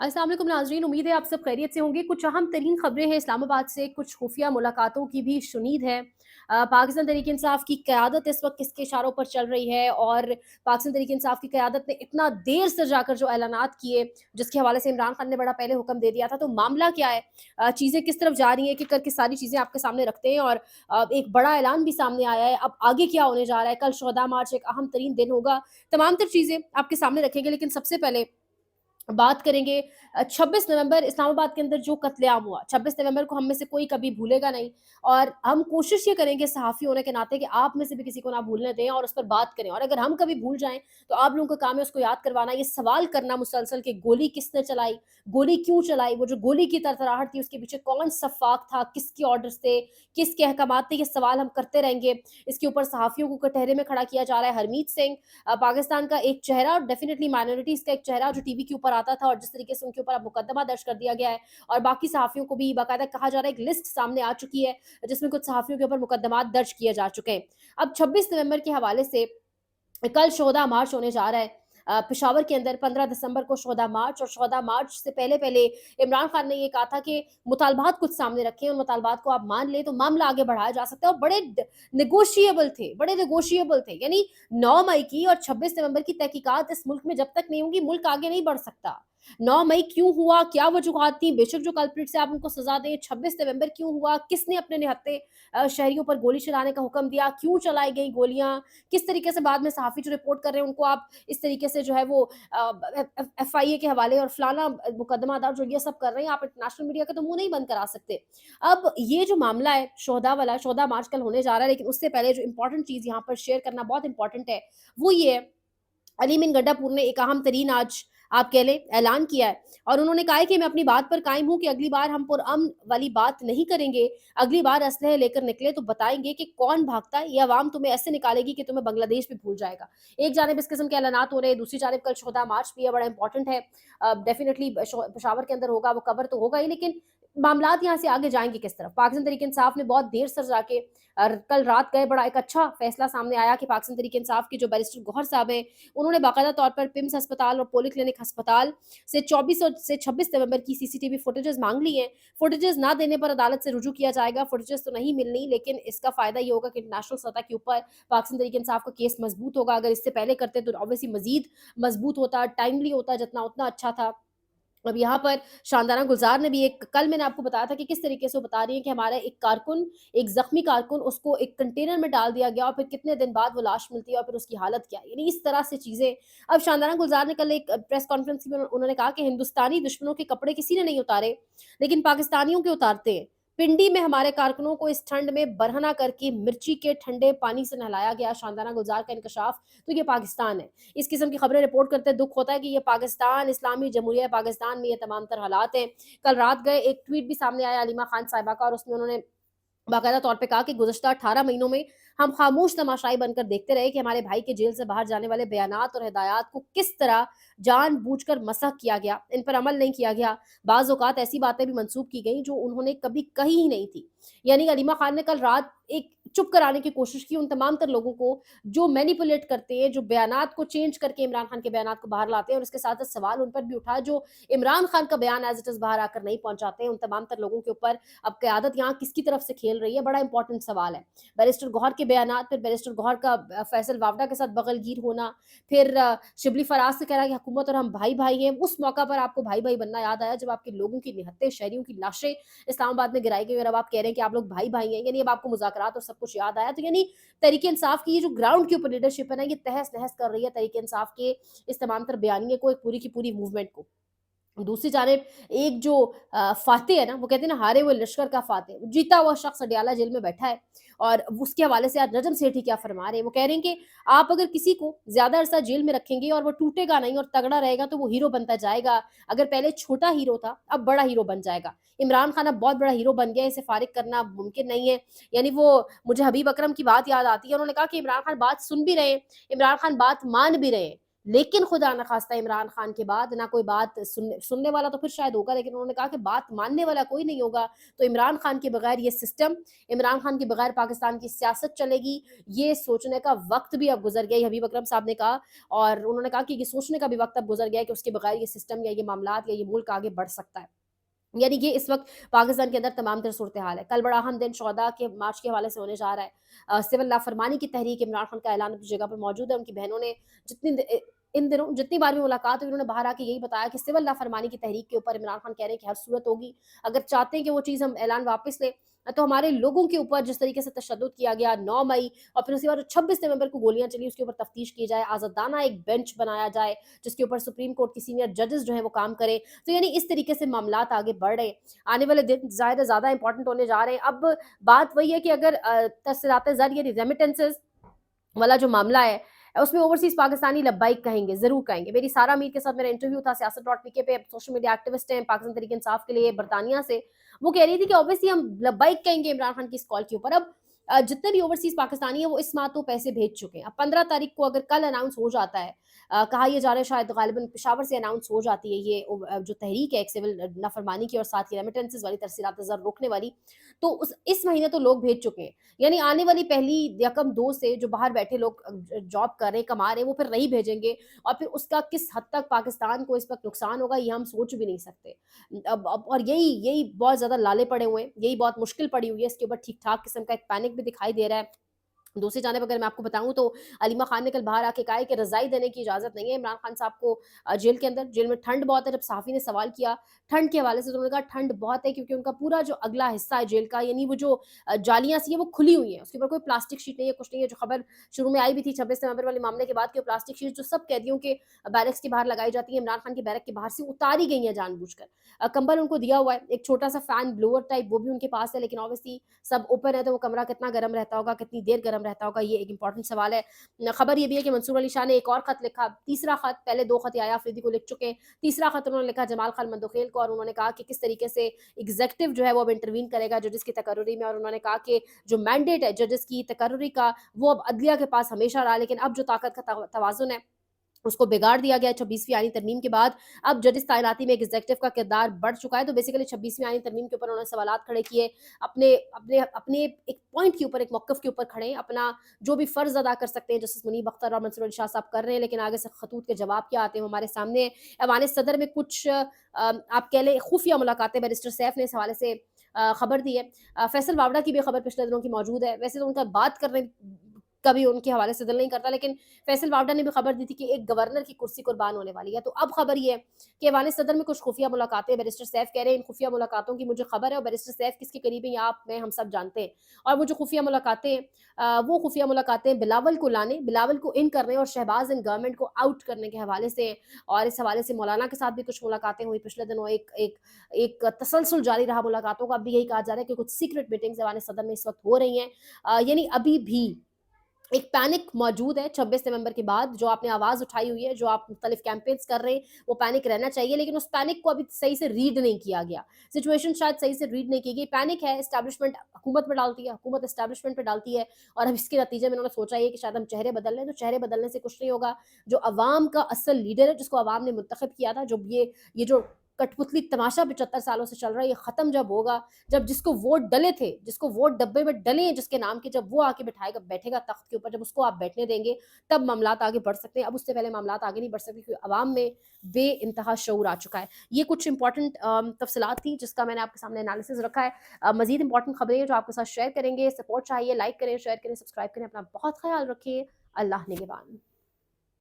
अस्सलाम वालेकुम नाज़रीन, उम्मीद है आप सब खैरियत से होंगे। कुछ अहम तरीन खबरें हैं इस्लामाबाद से, कुछ खुफिया मुलाकातों की भी शुनीद है। पाकिस्तान तहरीक इंसाफ की क़यादत इस वक्त किसके इशारों पर चल रही है, और पाकिस्तान तहरीक इंसाफ की क़यादत ने इतना देर से जाकर जो ऐलानात किए, जिसके हवाले से इमरान खान ने बड़ा पहले हुक्म दे दिया था, तो मामला क्या है, चीज़ें किस तरफ जा रही हैं, कि करके सारी चीज़ें आपके सामने रखते हैं। और एक बड़ा ऐलान भी सामने आया है, अब आगे क्या होने जा रहा है। कल 14 मार्च एक अहम तरीन दिन होगा, तमाम तर चीज़ें आपके सामने रखेंगे, लेकिन सबसे पहले बात करेंगे 26 नवंबर इस्लामाबाद के अंदर जो कत्लेआम हुआ, 26 नवंबर को हम में से कोई कभी भूलेगा नहीं। और हम कोशिश ये करेंगे सहाफ़ी होने के नाते कि आप में से भी किसी को ना भूलने दें और उस पर बात करें, और अगर हम कभी भूल जाएँ, तो आप लोगों का काम है उसको याद करवाना, ये सवाल करना मुसलसल कि गोली किसने चलाई, गोली क्यों चलाई, वो जो गोली की तरतराहट थी उसके पीछे कौन सफ़ाक था, किसके ऑर्डर्स थे, किसके अहकामात थे, ये सवाल हम करते रहेंगे। इसके ऊपर सहाफ़ियों को कटहरे में खड़ा किया जा रहा है। हरमीत सिंह पाकिस्तान का एक चेहरा, और डेफिनिटली माइनॉरिटीज़ का एक चेहरा जो टीवी के ऊपर आता था, और जिस तरीके से उनके ऊपर अब मुकदमा दर्ज कर दिया गया है, और बाकी सहाफ़ियों को भी बाकायदा कहा जा रहा है, एक लिस्ट सामने आ चुकी है, जिसमें कुछ सहाफ़ियों के ऊपर मुकदमात दर्ज किए जा चुके हैं। अब 26 नवंबर के हवाले से कल 14 मार्च होने जा रहा है। पेशावर के अंदर 15 दिसंबर को 14 मार्च, और 14 मार्च से पहले-पहले इमरान खान ने ये कहा था कि मुतालबात कुछ सामने रखें, उन मुतालबात को आप मान लें तो मामला आगे बढ़ाया जा सकता है, और बड़े नेगोशिएबल थे। यानी 9 मई की और 26 नवंबर की तहकीकात इस मुल्क में जब तक नहीं होंगी, मुल्क आगे नहीं बढ़ सकता। 9 मई क्यों हुआ, क्या वजूहात थी, बेशक जो कल्प्रिट्स हैं आप उनको सज़ा दें। 26 नवंबर क्यों हुआ, किसने अपने निहत्थे शहरियों पर गोली चलाने का हुक्म दिया, क्यों चलाई गई गोलियाँ, किस तरीके से बाद में सहाफ़ी जो रिपोर्ट कर रहे हैं उनको आप इस तरीके से जो है वो एफआईए के हवाले और फलाना मुकदमा दर्ज, जो ये सब कर रहे हैं, आप इंटरनेशनल मीडिया का तो मुंह नहीं बंद करा सकते। अब ये जो मामला है शोधा वाला, 14 मार्च कल होने जा रहा है, लेकिन उससे पहले जो इंपॉर्टेंट चीज़ यहाँ पर शेयर करना बहुत इंपॉर्टेंट है, वो ये है, अली मिन गड्ढापुर ने एक अहम तरीन आज आप कह लें ऐलान किया है, और उन्होंने कहा है कि मैं अपनी बात पर कायम हूँ कि अगली बार हम पुरअमन वाली बात नहीं करेंगे। अगली बार असलहे लेकर निकले तो बताएँगे कि कौन भागता है, ये अवाम तुम्हें ऐसे निकालेगी कि तुम्हें बांग्लादेश भी भूल जाएगा। एक जानिब इस किस्म के ऐलानात हो रहे हैं, दूसरी जानिब कल 14 मार्च भी है, बड़ा इंपॉर्टेंट है। डेफिनिटली पेशावर के अंदर होगा, वो कवर तो होगा ही, लेकिन मामलात यहाँ से आगे जाएँगे किस तरफ? पाकिस्तान तहरीक-ए-इंसाफ ने बहुत देर से जाके कल रात गए बड़ा एक अच्छा फैसला सामने आया कि पाकिस्तान तहरीक-ए-इंसाफ के जो बैरिस्टर गौहर साहब हैं, उन्होंने बाकायदा तौर पर पिम्स अस्पताल और पॉलीक्लिनिक अस्पताल से 24 और से 26 नवंबर की सीसीटीवी फुटेजेस माँग ली हैं। फुटेजेस ना देने पर अदालत से रुजू किया जाएगा। फुटेजेस तो नहीं मिलनी, लेकिन इसका फ़ायदा ये होगा कि इंटरनेशनल सतह के ऊपर पाकिस्तान तहरीक-ए-इंसाफ का केस मज़बूत होगा। अगर इससे पहले करते तो ऑब्वियसली मज़ीद मज़बूत होता, टाइमली होता, जितना उतना अच्छा था। अब यहाँ पर शानदाना गुलज़ार ने भी एक, कल मैंने आपको बताया था कि किस तरीके से वो बता रही हैं कि हमारा एक कारकुन, एक ज़ख्मी कारकुन, उसको एक कंटेनर में डाल दिया गया और फिर कितने दिन बाद वो लाश मिलती है और फिर उसकी हालत क्या है। यानी इस तरह से चीज़ें। अब शानदाना गुलज़ार ने कल एक प्रेस कॉन्फ्रेंस में उन्होंने कहा कि हिंदुस्तानी दुश्मनों के कपड़े किसी ने नहीं उतारे, लेकिन पाकिस्तानियों के उतारते हैं। पिंडी में हमारे कारकुनों को इस ठंड में बरहना करके मिर्ची के ठंडे पानी से नहलाया गया। शानदाना गुलज़ार का इंकशाफ। तो ये पाकिस्तान है। इस किस्म की खबरें रिपोर्ट करते दुःख होता है कि ये पाकिस्तान, इस्लामी जमहूरिया पाकिस्तान में ये तमाम तर हालात हैं। कल रात गए एक ट्वीट भी सामने आया अलीमा खान साहिबा का, और उसमें उन्होंने बाकायदा तौर पे कहा कि गुज़श्ता 18 महीनों में हम खामोश तमाशाई बनकर देखते रहे कि हमारे भाई के जेल से बाहर जाने वाले बयानात और हिदायत को किस तरह जानबूझकर मसख़ किया गया, इन पर अमल नहीं किया गया। बाज़ औक़ात ऐसी बातें भी मंसूब की गईं जो उन्होंने कभी कही ही नहीं थी। यानी अलीमा खान ने कल रात एक चुप कराने की कोशिश की उन तमाम तर लोगों को जो मैनिपुलेट करते हैं, जो बयानात को चेंज करके इमरान खान के बयानात को बाहर लाते हैं, और इसके साथ-साथ सवाल उन पर भी उठा जो इमरान खान का बयान एज़ इट इज़ बाहर आकर नहीं पहुँचाते हैं। उन तमाम तर लोगों के ऊपर अब क़यादत यहाँ किसकी तरफ से खेल रही है, बड़ा इंपॉर्टेंट सवाल है। बैरिस्टर गौहर के बयानात, फिर बैरिस्टर गौहर का फैसल वावड़ा के साथ बगलगीर होना, फिर शिबली फराज से कह रहा है कि हुकूमत और हम भाई-भाई हैं। उस मौका पर आपको भाई-भाई बनना याद आया जब आपके लोगों की निहत्थे शहरियों की लाशें इस्लामाबाद में गिराई गई, और अब आप कह रहे हैं कि आप लोग भाई-भाई हैं। यानी अब आपको मुज़ाकरात और सब कुछ याद आया। तो यानी तहरीक-ए-इंसाफ की ये जो ग्राउंड के ऊपर लीडरशिप है ना, ये तहस-नहस कर रही है तहरीक-ए-इंसाफ के इस तमाम तर बयानिए को, एक पूरी की पूरी मूवमेंट को। दूसरी जानिब एक जो फ़ातेह है ना, वो कहते हैं ना हारे हुए लश्कर का फ़ातेह, जीता हुआ शख्स अडयाला जेल में बैठा है, और उसके हवाले से आज नजम सेठी क्या फरमा रहे हैं। वो कह रहे हैं कि आप अगर किसी को ज़्यादा अरसा जेल में रखेंगे और वो टूटेगा नहीं और तगड़ा रहेगा, तो वो हीरो बनता जाएगा। अगर पहले छोटा हीरो था, अब बड़ा हीरो बन जाएगा। इमरान खान अब बहुत बड़ा हीरो बन गया है, इसे फ़ारिग करना मुमकिन नहीं है। यानी वो, मुझे हबीब अकरम की बात याद आती है, उन्होंने कहा कि इमरान खान बात सुन भी रहे हैं, इमरान खान बात मान भी रहे हैं, लेकिन खुदा न खास्ता इमरान खान के बाद ना कोई बात सुनने वाला तो फिर शायद होगा, लेकिन उन्होंने कहा कि बात मानने वाला कोई नहीं होगा। तो इमरान खान के बगैर ये सिस्टम, इमरान खान के बगैर पाकिस्तान की सियासत चलेगी, ये सोचने का वक्त भी अब गुजर गया, हबीब अकरम साहब ने कहा। और उन्होंने कहा कि ये सोचने का भी वक्त अब गुजर गया है कि उसके बगैर ये सिस्टम या ये मामलात या ये मुल्क आगे बढ़ सकता है। यानी कि इस वक्त पाकिस्तान के अंदर तमाम तर सूरत हाल है। कल बड़ा अहम दिन 14 के मार्च के हवाले से होने जा रहा है। सिविल नाफरमानी की तहरीक, इमरान खान का ऐलान अपनी जगह पर मौजूद है। उनकी बहनों ने इन दिनों जितनी बार भी मुलाकात हुई, उन्होंने बाहर आके यही बताया कि सिविल नाफरमानी की तहरीक के ऊपर इमरान खान कह रहे हैं कि हर सूरत होगी। अगर चाहते हैं कि वो चीज़ हम ऐलान वापस लें, तो हमारे लोगों के ऊपर जिस तरीके से तशद्दुद किया गया 9 मई और फिर उसके बाद 26 नवंबर को गोलियां चली, उसके ऊपर तफ्तीश की जाए, आज़ादाना एक बेंच बनाया जाए जिसके ऊपर सुप्रीम कोर्ट की सीनियर जजेस जो है वो काम करें। तो यानी इस तरीके से मामलात आगे बढ़ रहे हैं। आने वाले दिन ज़्यादा इंपॉर्टेंट होने जा रहे हैं। अब बात वही है कि अगर तस्सीरात ज़र यानी रेमिटेंसेस वाला जो मामला है, उसमें ओवरसीज़ पाकिस्तानी लब्बाइक कहेंगे, ज़रूर कहेंगे। मेरी सारा मीर के साथ मेरा इंटरव्यू था सियासत.pk पे, सोशल मीडिया एक्टिविस्ट हैं, पाकिस्तान तहरीक इंसाफ के लिए बरतानिया से। वो कह रही थी कि ऑब्वियसली हम लब्बाइक कहेंगे इमरान खान की इस कॉल के ऊपर। अब जितने भी ओवरसीज़ पाकिस्तानी हैं वो इस माह तो पैसे भेज चुके हैं। अब 15 तारीख को अगर कल अनाउंस हो जाता है, कहा ये जा रहा है शायद गालिबन पेशावर से अनाउंस हो जाती है ये जो तहरीक है एक सिविल नाफरमानी की और साथ ही रेमिटेंसेस वाली, तरसीलात ज़र रोकने वाली, तो उस इस महीने तो लोग भेज चुके हैं। यानी आने वाली पहली यकम 2 से जो बाहर बैठे लोग जॉब कर रहे हैं, कमा रहे हैं, वो फिर नहीं भेजेंगे और फिर उसका किस हद तक पाकिस्तान को इस वक़्त नुकसान होगा, ये हम सोच भी नहीं सकते। अब और यही यही बहुत ज़्यादा लाले पड़े हुए हैं, यही बहुत मुश्किल पड़ी हुई है, इसके ऊपर ठीक-ठाक किस्म का एक पैनिक भी दिखाई दे रहा है। दूसरी जानिब अगर मैं आपको बताऊँ तो अलीमा खान ने कल बाहर आके कहा है कि रज़ाई देने की इजाज़त नहीं है इमरान खान साहब को जेल के अंदर। जेल में ठंड बहुत है। जब सहाफ़ी ने सवाल किया ठंड के हवाले से, तो उन्होंने कहा ठंड बहुत है क्योंकि उनका पूरा जो अगला हिस्सा है जेल का, यानी वो जो जालियाँ सी हैं वो खुली हुई हैं। उसके ऊपर कोई प्लास्टिक शीट नहीं है, कुछ नहीं है। जो खबर शुरू में आई भी थी 26 नवंबर वाले मामले के बाद कि वो प्लास्टिक शीट जो सब कैदियों के बैरक्स के बाहर लगाई जाती है, इमरान खान के बैरक के बाहर से उतारी गई हैं जानबूझकर। कंबल उनको दिया हुआ है, एक छोटा-सा फ़ैन ब्लोअर टाइप वो भी उनके पास है, लेकिन ऑब्वियसली सब ओपन है तो वो कमरा कितना गर्म रहता होगा, कितनी देर गर्म रहता होगा, ये एक इंपॉर्टेंट सवाल है। खबर ये भी है कि मंसूर अली शाह ने एक और खत लिखा, तीसरा खत, पहले 2 खत याया अफरीदी को लिख चुके हैं, तीसरा खत उन्होंने लिखा जमाल खान मंदोखेल को और उन्होंने कहा कि किस तरीके से एग्जीक्यूटिव जो है वो अब इंटरवीन करेगा जजेस की तकर्रुरी में। और उन्होंने कहा कि जो मैंडेट है जजेस की तकर्रुरी का, वो अब अदलिया के पास हमेशा रहा, लेकिन अब जो ताकत का तवाज़ुन है उसको बिगाड़ दिया गया है 26वीं आईनी तरमीम के बाद। अब जजिस तैनाती में एग्जीक्यूटिव का किरदार बढ़ चुका है। तो बेसिकली 26वीं आईनी तरमीम के ऊपर उन्होंने सवालात खड़े किए, अपने अपने अपने एक पॉइंट के ऊपर, एक मौक़िफ़ के ऊपर खड़े हैं, अपना जो भी फ़र्ज़ अदा कर सकते हैं जस्टिस मुनीब अख्तर और मंसूर अली शाह साहब कर रहे हैं, लेकिन आगे से खतूत के जवाब क्या आते हैं वो हमारे सामने है। ऐवान सदर में कुछ आप कह लें खुफ़िया मुलाकातें बैरिस्टर सैफ ने इस हवाले से खबर दी है। फैसल वावड़ा की भी खबर पिछले दिनों की मौजूद है। वैसे तो उनका बात करने कभी उनके हवाले से दिल नहीं करता, लेकिन फैसल वावड़ा ने भी खबर दी थी कि एक गवर्नर की कुर्सी कुर्बान होने वाली है। तो अब खबर ये है कि ऐवान सदर में कुछ खुफिया मुलाकातें, बैरिस्टर सैफ कह रहे हैं इन खुफिया मुलाकातों की मुझे खबर है और बैरिस्टर सैफ किसके करीब हैं ये आप मैं हम सब जानते हैं। और वो जो खुफिया मुलाकातें हैं वो खुफिया मुलाकातें बिलावल को लाने, बिलावल को इन करने और शहबाज इन गवर्नमेंट को आउट करने के हवाले से हैं। और इस हवाले से मौलाना के साथ भी कुछ मुलाकातें हुई पिछले दिनों। एक एक एक तसलसल जारी रहा मुलाकातों का। अब भी यही कहा जा रहा है कि कुछ सीक्रेट मीटिंग्स ऐवान सदर में इस वक्त हो रही हैं। यानी अभी भी एक पैनिक मौजूद है 26 नवंबर के बाद। जो आपने आवाज़ उठाई हुई है, जो आप मुख्तलिफ कैंपेन्स कर रहे हैं, वो पैनिक रहना चाहिए, लेकिन उस पैनिक को अभी सही से रीड नहीं किया गया। सिचुएशन शायद सही से रीड नहीं की गई। पैनिक है, एस्टैब्लिशमेंट हुकूमत पे डालती है, हुकूमत एस्टैब्लिशमेंट पे डालती है और अब इसके नतीजे में उन्होंने सोचा ये कि शायद हम चेहरे बदल लें, तो चेहरे बदलने से कुछ नहीं होगा। जो अवाम का असल लीडर है, जिसको अवाम ने मुंतखब किया था, जो ये जो कठपुतली तमाशा 75 सालों से चल रहा है, ये ख़त्म जब होगा, जब जिसको वोट डले थे, जिसको वोट डब्बे में डले हैं जिसके नाम के, जब वो आके बैठेगा तख्त के ऊपर, जब उसको आप बैठने देंगे, तब मामलात आगे बढ़ सकते हैं। अब उससे पहले मामलात आगे नहीं बढ़ सकते क्योंकि अवाम में बेइंतहा शऊर आ चुका है। ये कुछ इंपॉर्टेंट तफसीलात थी जिसका मैंने आपके सामने एनालिसिस रखा है। मज़ीद इंपॉर्टेंट खबरें जो आपके साथ शेयर करेंगे। सपोर्ट चाहिए, लाइक करें, शेयर करें, सब्सक्राइब करें। अपना बहुत ख्याल रखिए। अल्लाह निगहबान।